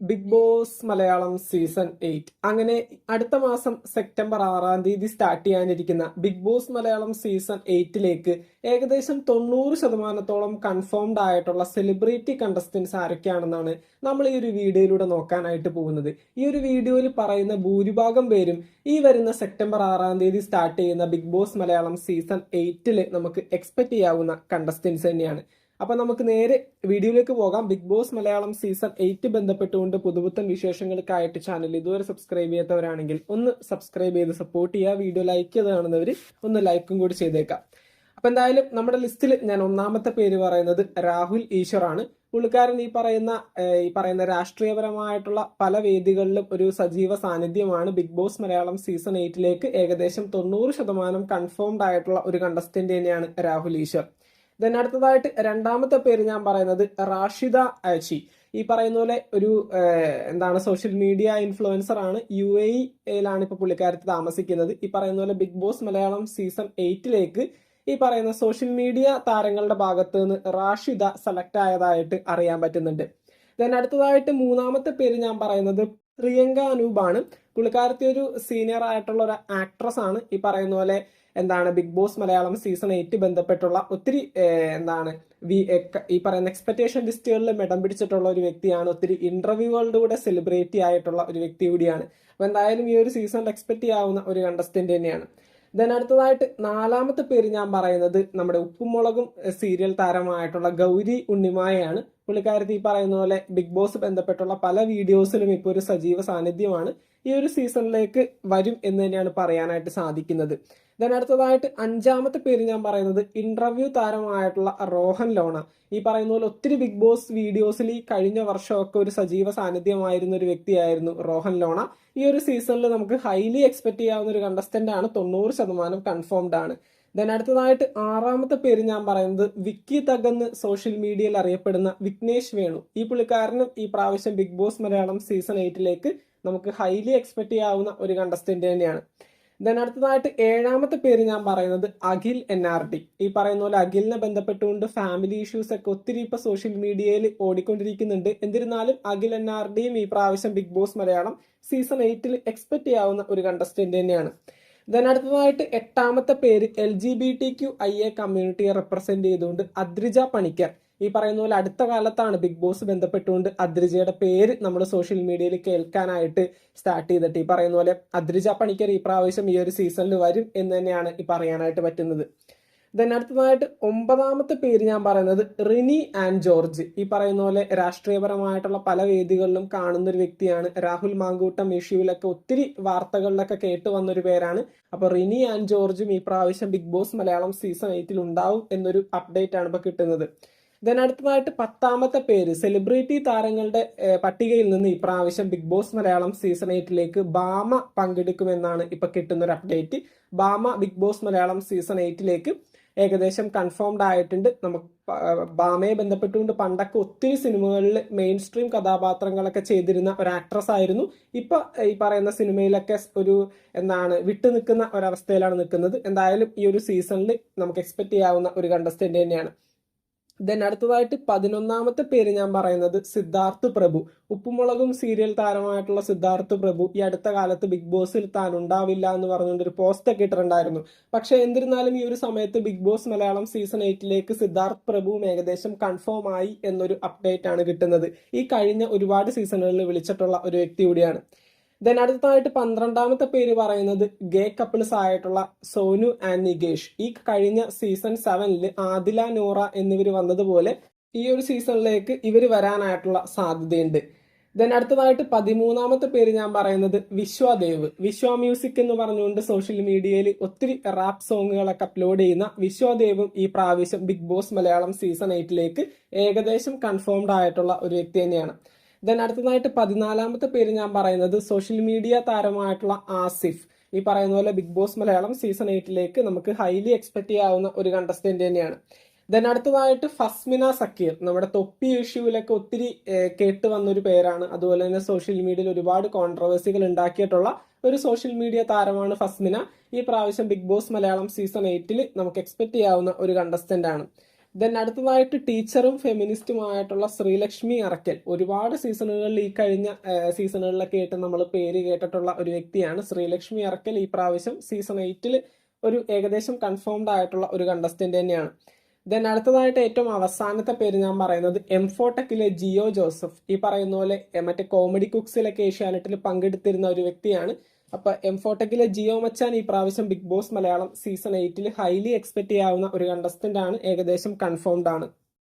Big boss Malayalam season 8 അങ്ങനെ അടുത്ത മാസം സെപ്റ്റംബർ 6 സ്റ്റാർട്ട് ചെയ്യാനിരിക്കുന്ന ബിഗ് ബോസ് മലയാളം സീസൺ 8 ഏകദേശം 90% കൺഫേംഡ് ആയിട്ടുള്ള സെലിബ്രിറ്റി കണ്ടസ്റ്റൻസ് ആരൊക്കെയാണെന്നാണ് നമ്മൾ ഈ ഒരു വീഡിയോയിലൂടെ നോക്കാനായിട്ട് പോകുന്നത്. ഈ ഒരു വീഡിയോയിൽ പറയുന്ന ഭൂരിഭാഗം പേരും ഈ വരുന്ന സെപ്റ്റംബർ 6 സ്റ്റാർട്ട് ചെയ്യുന്ന ബിഗ് ബോസ് മലയാളം സീസൺ 8 നമുക്ക് എക്സ്പെക്ട് ചെയ്യാവുന്ന കണ്ടസ്റ്റൻസ് തന്നെയാണ്. അപ്പൊ നമുക്ക് നേരെ വീഡിയോയിലേക്ക് പോകാം. ബിഗ് ബോസ് മലയാളം സീസൺ 8 ബന്ധപ്പെട്ടുകൊണ്ട് പുതുപുത്തൻ വിശേഷങ്ങൾക്കായിട്ട് ചാനൽ ഇതുവരെ സബ്സ്ക്രൈബ് ചെയ്യാത്തവരാണെങ്കിൽ ഒന്ന് സബ്സ്ക്രൈബ് ചെയ്ത് സപ്പോർട്ട് ചെയ്യുക. വീഡിയോ ലൈക്ക് ചെയ്ത് കാണുന്നവർ ഒന്ന് ലൈക്കും കൂടി ചെയ്തേക്കാം. അപ്പൊ എന്തായാലും നമ്മുടെ ലിസ്റ്റിൽ ഞാൻ ഒന്നാമത്തെ പേര് പറയുന്നത് രാഹുൽ ഈശ്വർ ആണ്. പുള്ളിക്കാരൻ ഈ പറയുന്ന രാഷ്ട്രീയപരമായിട്ടുള്ള പല വേദികളിലും ഒരു സജീവ സാന്നിധ്യമാണ്. ബിഗ് ബോസ് മലയാളം സീസൺ 8 ഏകദേശം 90% കൺഫേംഡ് ആയിട്ടുള്ള ഒരു കണ്ടസ്റ്റന്റ് തന്നെയാണ് രാഹുൽ ഈശ്വർ. ദെൻ അടുത്തതായിട്ട് രണ്ടാമത്തെ പേര് ഞാൻ പറയുന്നത് റാഷിദ ആച്ചി. ഈ പറയുന്ന പോലെ ഒരു സോഷ്യൽ മീഡിയ ഇൻഫ്ലുവൻസർ ആണ്. UAE-യിലാണ് ഇപ്പൊ പുള്ളിക്കാരത്ത് താമസിക്കുന്നത്. ഈ പറയുന്ന പോലെ ബിഗ് ബോസ് മലയാളം സീസൺ 8 ഈ പറയുന്ന സോഷ്യൽ മീഡിയ താരങ്ങളുടെ ഭാഗത്ത് നിന്ന് റാഷിദ സെലക്ട് ആയതായിട്ട് അറിയാൻ പറ്റുന്നുണ്ട്. ദെൻ അടുത്തതായിട്ട് മൂന്നാമത്തെ പേര് ഞാൻ പറയുന്നത് പ്രിയങ്ക അനൂപാണ്. പുള്ളിക്കാരത്തി ഒരു സീനിയർ ആയിട്ടുള്ള ഒരു ആക്ട്രസ് ആണ്. ഈ പറയുന്ന പോലെ ബിഗ് ബോസ് മലയാളം സീസൺ 8 ബന്ധപ്പെട്ടുള്ള ഒത്തിരി ഈ പറയുന്ന എക്സ്പെക്ടേഷൻ ലിസ്റ്റുകളിൽ ഇടം പിടിച്ചിട്ടുള്ള ഒരു വ്യക്തിയാണ്. ഒത്തിരി ഇന്റർവ്യൂകളുടെ കൂടെ സെലിബ്രിറ്റി ആയിട്ടുള്ള ഒരു വ്യക്തി കൂടിയാണ്. അപ്പൊ എന്തായാലും ഈ ഒരു സീസണിൽ എക്സ്പെക്ട് ചെയ്യാവുന്ന ഒരു കണ്ടസ്റ്റന്റ് തന്നെയാണ്. ദെൻ അടുത്തതായിട്ട് നാലാമത്തെ പേര് ഞാൻ പറയുന്നത് നമ്മുടെ ഉപ്പുമുളകും സീരിയൽ താരമായിട്ടുള്ള ഗൗരി ഉണ്ണിമായയാണ്. പുള്ളിക്കാരത്തി ഈ പറയുന്ന പോലെ ബിഗ് ബോസ് ബന്ധപ്പെട്ടുള്ള പല വീഡിയോസിലും ഇപ്പോൾ ഒരു സജീവ സാന്നിധ്യമാണ്. ഈ ഒരു സീസണിലേക്ക് വരും എന്ന് തന്നെയാണ് പറയാനായിട്ട് സാധിക്കുന്നത്. ദെൻ അടുത്തതായിട്ട് അഞ്ചാമത്തെ പേര് ഞാൻ പറയുന്നത് ഇന്റർവ്യൂ താരമായിട്ടുള്ള റോഹൻ ലോണ. ഈ പറയുന്ന പോലെ ഒത്തിരി ബിഗ് ബോസ് വീഡിയോസിൽ ഈ കഴിഞ്ഞ വർഷമൊക്കെ ഒരു സജീവ സാന്നിധ്യമായിരുന്ന ഒരു വ്യക്തിയായിരുന്നു റോഹൻ ലോണ. ഈ ഒരു സീസണിൽ നമുക്ക് ഹൈലി എക്സ്പെക്ട് ചെയ്യാവുന്ന ഒരു കണ്ടസ്റ്റന്റ് ആണ്. 90% കൺഫേംഡ് ആണ്. ദെൻ അടുത്തതായിട്ട് ആറാമത്തെ പേര് ഞാൻ പറയുന്നത് വിക്കി തകന്ന് സോഷ്യൽ മീഡിയയിൽ അറിയപ്പെടുന്ന വിഘ്നേഷ് വേണു. ഈ പുള്ളിക്കാരനും ഈ പ്രാവശ്യം ബിഗ് ബോസ് മലയാളം സീസൺ 8 നമുക്ക് ഹൈലി എക്സ്പെക്ട് ചെയ്യാവുന്ന ഒരു കണ്ടസ്റ്റന്റ് തന്നെയാണ്. ദെൻ അടുത്തതായിട്ട് ഏഴാമത്തെ പേര് ഞാൻ പറയുന്നത് അഖിൽ NRD. ഈ പറയുന്ന പോലെ അഖിലിനെ ബന്ധപ്പെട്ടുകൊണ്ട് ഫാമിലി ഇഷ്യൂസ് ഒക്കെ ഒത്തിരി ഇപ്പൊ സോഷ്യൽ മീഡിയയിൽ ഓടിക്കൊണ്ടിരിക്കുന്നുണ്ട്. എന്നിരുന്നാലും അഖിൽ NRDയും ഈ പ്രാവശ്യം big boss Malayalam season 8 expect ചെയ്യാവുന്ന ഒരു കണ്ടസ്റ്റന്റ് തന്നെയാണ്. ദെൻ അടുത്തതായിട്ട് എട്ടാമത്തെ പേര് LGBTQIA കമ്മ്യൂണിറ്റിയെ റെപ്രസെന്റ് ചെയ്തുകൊണ്ട് അദ്രിജ പണിക്കർ. ഈ പറയുന്ന പോലെ അടുത്ത കാലത്താണ് ബിഗ് ബോസ് ബന്ധപ്പെട്ടുകൊണ്ട് അദ്രിജയുടെ പേര് നമ്മൾ സോഷ്യൽ മീഡിയയിൽ കേൾക്കാനായിട്ട് സ്റ്റാർട്ട് ചെയ്തിട്ട്. ഈ പറയുന്ന പോലെ അദ്രിജ പണിക്കർ ഈ പ്രാവശ്യം ഈ ഒരു സീസണിൽ വരും എന്ന് തന്നെയാണ് ഈ പറയാനായിട്ട് പറ്റുന്നത്. ദെൻ അടുത്തതായിട്ട് ഒമ്പതാമത്തെ പേര് ഞാൻ പറയുന്നത് റിനി ആൻഡ് ജോർജ്. ഈ പറയുന്ന പോലെ രാഷ്ട്രീയപരമായിട്ടുള്ള പല വേദികളിലും കാണുന്ന ഒരു വ്യക്തിയാണ്. രാഹുൽ മാങ്കൂട്ടം ഇഷ്യൂവിലൊക്കെ ഒത്തിരി വാർത്തകളിലൊക്കെ കേട്ട് വന്നൊരു പേരാണ്. അപ്പൊ റിനി ആൻഡ് ജോർജും ഈ പ്രാവശ്യം ബിഗ് ബോസ് മലയാളം സീസൺ 8 ഉണ്ടാവും എന്നൊരു അപ്ഡേറ്റ് ആണ് ഇപ്പൊ കിട്ടുന്നത്. ദെൻ അടുത്തതായിട്ട് പത്താമത്തെ പേര് സെലിബ്രിറ്റി താരങ്ങളുടെ പട്ടികയിൽ നിന്ന് ഈ പ്രാവശ്യം big boss Malayalam season 8 Bama പങ്കെടുക്കുമെന്നാണ് ഇപ്പൊ കിട്ടുന്ന ഒരു update. Bama Bigg boss Malayalam season 8 ഏകദേശം കൺഫേംഡ് ആയിട്ടുണ്ട്. നമുക്ക് ബാമയെ ബന്ധപ്പെട്ടുകൊണ്ട് പണ്ടൊക്കെ ഒത്തിരി സിനിമകളിൽ മെയിൻ സ്ട്രീം കഥാപാത്രങ്ങളൊക്കെ ചെയ്തിരുന്ന ഒരു ആക്ട്രസ് ആയിരുന്നു. ഇപ്പൊ ഈ പറയുന്ന സിനിമയിലൊക്കെ ഒരു വിട്ടു നിൽക്കുന്ന ഒരവസ്ഥയിലാണ് നിൽക്കുന്നത്. എന്തായാലും ഈ ഒരു സീസണിൽ നമുക്ക് എക്സ്പെക്ട് ചെയ്യാവുന്ന ഒരു കണ്ടസ്റ്റന്റ് തന്നെയാണ്. ദെൻ അടുത്തതായിട്ട് 11ാമത്തെ പേര് ഞാൻ പറയുന്നത് സിദ്ധാർത്ഥ് പ്രഭു. ഉപ്പുമുളകും സീരിയൽ താരമായിട്ടുള്ള സിദ്ധാർത്ഥ് പ്രഭു ഈ അടുത്ത കാലത്ത് ബിഗ് ബോസിൽ താൻ ഉണ്ടാവില്ല എന്ന് പറഞ്ഞുകൊണ്ട് ഒരു പോസ്റ്റ് ഒക്കെ ഇട്ടിട്ടുണ്ടായിരുന്നു. പക്ഷെ എന്നിരുന്നാലും ഈ ഒരു സമയത്ത് big boss Malayalam season 8 Siddharth പ്രഭുവും ഏകദേശം കൺഫേം ആയി എന്നൊരു അപ്ഡേറ്റ് ആണ് കിട്ടുന്നത്. ഈ കഴിഞ്ഞ ഒരുപാട് സീസണുകളിൽ വിളിച്ചിട്ടുള്ള ഒരു വ്യക്തി കൂടിയാണ്. ദെൻ അടുത്തതായിട്ട് 12ാമത്തെ പേര് പറയുന്നത് ഗേ കപ്പിൾസ് ആയിട്ടുള്ള സോനു ആൻഡ് നികേഷ്. ഈ കഴിഞ്ഞ സീസൺ 7 ആദില നോറ എന്നിവർ വന്നതുപോലെ ഈ ഒരു സീസണിലേക്ക് ഇവർ വരാനായിട്ടുള്ള സാധ്യതയുണ്ട്. ദെൻ അടുത്തതായിട്ട് 13ാമത്തെ പേര് ഞാൻ പറയുന്നത് വിശ്വദേവ്. വിശ്വ മ്യൂസിക് എന്ന് പറഞ്ഞുകൊണ്ട് സോഷ്യൽ മീഡിയയിൽ ഒത്തിരി റാപ്പ് സോങ്ങുകളൊക്കെ അപ്ലോഡ് ചെയ്യുന്ന വിശ്വദേവും ഈ പ്രാവശ്യം ബിഗ് ബോസ് മലയാളം സീസൺ 8 ഏകദേശം കൺഫേംഡ് ആയിട്ടുള്ള ഒരു വ്യക്തി തന്നെയാണ്. ദെൻ അടുത്തതായിട്ട് 14ാമത്തെ പേര് ഞാൻ പറയുന്നത് സോഷ്യൽ മീഡിയ താരമായിട്ടുള്ള ആസിഫ്. ഈ പറയുന്ന പോലെ ബിഗ് ബോസ് മലയാളം സീസൺ 8 നമുക്ക് ഹൈലി എക്സ്പെക്ട് ചെയ്യാവുന്ന ഒരു കണ്ടസ്റ്റന്റ് തന്നെയാണ്. ദെൻ അടുത്തതായിട്ട് ഫസ്മിന സക്കീർ. നമ്മുടെ തൊപ്പി ഇഷ്യൂവിലൊക്കെ ഒത്തിരി കേട്ട് വന്നൊരു പേരാണ്. അതുപോലെ തന്നെ സോഷ്യൽ മീഡിയയിൽ ഒരുപാട് കോൺട്രവേഴ്സികൾ ഉണ്ടാക്കിയിട്ടുള്ള ഒരു സോഷ്യൽ മീഡിയ താരമാണ് ഫസ്മിന. ഈ പ്രാവശ്യം ബിഗ് ബോസ് മലയാളം സീസൺ 8 നമുക്ക് എക്സ്പെക്ട് ചെയ്യാവുന്ന ഒരു കണ്ടസ്റ്റന്റ് ആണ്. ദെൻ അടുത്തതായിട്ട് ടീച്ചറും ഫെമിനിസ്റ്റുമായിട്ടുള്ള ശ്രീലക്ഷ്മി അറക്കൽ. ഒരുപാട് സീസണുകളിൽ ഈ കഴിഞ്ഞ സീസണുകളിലൊക്കെ ആയിട്ട് നമ്മൾ പേര് കേട്ടിട്ടുള്ള ഒരു വ്യക്തിയാണ് ശ്രീലക്ഷ്മി അറക്കൽ. ഈ പ്രാവശ്യം സീസൺ 8 ഒരു ഏകദേശം കൺഫേംഡ് ആയിട്ടുള്ള ഒരു കണ്ടസ്റ്റന്റ് തന്നെയാണ്. ദെൻ അടുത്തതായിട്ട് ഏറ്റവും അവസാനത്തെ പേര് ഞാൻ പറയുന്നത് എംഫോടെക്കിലെ ജിയോ ജോസഫ്. ഈ പറയുന്ന പോലെ മറ്റേ കോമഡി കുക്സിലൊക്കെ ഏഷ്യാനെറ്റിൽ പങ്കെടുത്തിരുന്ന ഒരു വ്യക്തിയാണ്. അപ്പൊ എംഫോടെക്കിലെ ജിയോ മച്ചാൻ ഈ പ്രാവശ്യം big boss Malayalam season 8 highly expect ചെയ്യാവുന്ന ഒരു കണ്ടസ്റ്റന്റ് ആണ്. ഏകദേശം കൺഫേംഡ് ആണ്.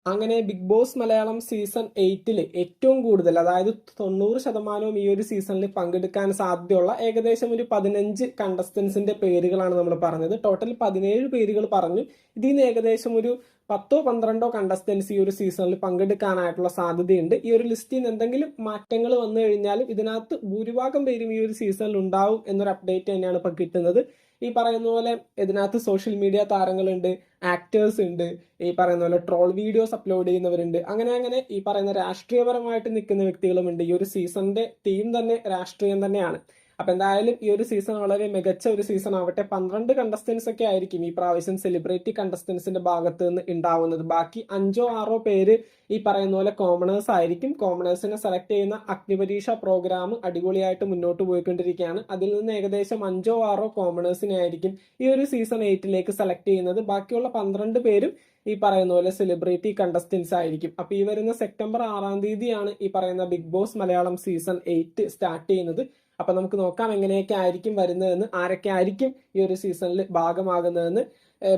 അങ്ങനെ ബിഗ് ബോസ് മലയാളം സീസൺ 8 ഏറ്റവും കൂടുതൽ, അതായത് 90% ഈ ഒരു സീസണിൽ പങ്കെടുക്കാൻ സാധ്യതയുള്ള ഏകദേശം ഒരു 15 കണ്ടസ്റ്റൻസിന്റെ പേരുകളാണ് നമ്മൾ പറഞ്ഞത്. ടോട്ടൽ 17 പേരുകൾ പറഞ്ഞു. ഇതിൽ നിന്ന് ഏകദേശം ഒരു 10-12 കണ്ടസ്റ്റൻസ് ഈ ഒരു സീസണിൽ പങ്കെടുക്കാനായിട്ടുള്ള സാധ്യതയുണ്ട്. ഈ ഒരു ലിസ്റ്റിൽ നിന്ന് എന്തെങ്കിലും മാറ്റങ്ങൾ വന്നു കഴിഞ്ഞാലും ഇതിനകത്ത് ഭൂരിഭാഗം പേരും ഈ ഒരു സീസണിൽ ഉണ്ടാവും എന്നൊരു അപ്ഡേറ്റ് തന്നെയാണ് ഇപ്പൊ കിട്ടുന്നത്. ഈ പറയുന്ന പോലെ ഇതിനകത്ത് സോഷ്യൽ മീഡിയ താരങ്ങളുണ്ട്, ആക്ടേഴ്സ് ഉണ്ട്, ഈ പറയുന്ന പോലെ ട്രോൾ വീഡിയോസ് അപ്ലോഡ് ചെയ്യുന്നവരുണ്ട്, അങ്ങനെ ഈ പറയുന്ന രാഷ്ട്രീയപരമായിട്ട് നിൽക്കുന്ന വ്യക്തികളുമുണ്ട്. ഈ ഒരു സീസണിന്റെ തീം തന്നെ രാഷ്ട്രീയം തന്നെയാണ്. അപ്പൊ എന്തായാലും ഈ ഒരു സീസൺ വളരെ മികച്ച ഒരു സീസൺ ആവട്ടെ. 12 കണ്ടസ്റ്റൻസ് ഒക്കെ ആയിരിക്കും ഈ പ്രാവശ്യം സെലിബ്രിറ്റി കണ്ടസ്റ്റൻസിന്റെ ഭാഗത്ത് നിന്ന് ഉണ്ടാവുന്നത്. ബാക്കി 5-6 പേര് ഈ പറയുന്ന പോലെ കോമണേഴ്സ് ആയിരിക്കും. കോമണേഴ്സിനെ സെലക്ട് ചെയ്യുന്ന അഗ്നിപരീക്ഷ പ്രോഗ്രാം അടിപൊളിയായിട്ട് മുന്നോട്ട് പോയിക്കൊണ്ടിരിക്കുകയാണ്. അതിൽ നിന്ന് ഏകദേശം 5-6 കോമണേഴ്സിനെ ആയിരിക്കും ഈ ഒരു സീസൺ 8 സെലക്ട് ചെയ്യുന്നത്. ബാക്കിയുള്ള 12 പേരും ഈ പറയുന്ന പോലെ സെലിബ്രിറ്റി കണ്ടസ്റ്റൻസ് ആയിരിക്കും. അപ്പൊ ഈ വരുന്ന സെപ്റ്റംബർ 6 ഈ പറയുന്ന big boss Malayalam season 8 start ചെയ്യുന്നത്. അപ്പൊ നമുക്ക് നോക്കാം എങ്ങനെയൊക്കെ ആയിരിക്കും വരുന്നതെന്ന്, ആരൊക്കെ ആയിരിക്കും ഈ ഒരു സീസണിൽ ഭാഗമാകുന്നതെന്ന്.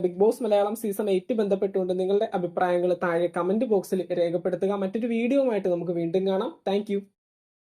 ബിഗ് ബോസ് മലയാളം സീസൺ 8 ബന്ധപ്പെട്ടുകൊണ്ട് നിങ്ങളുടെ അഭിപ്രായങ്ങൾ താഴെ കമന്റ് ബോക്സിൽ രേഖപ്പെടുത്തുക. മറ്റൊരു വീഡിയോയുമായിട്ട് നമുക്ക് വീണ്ടും കാണാം. താങ്ക്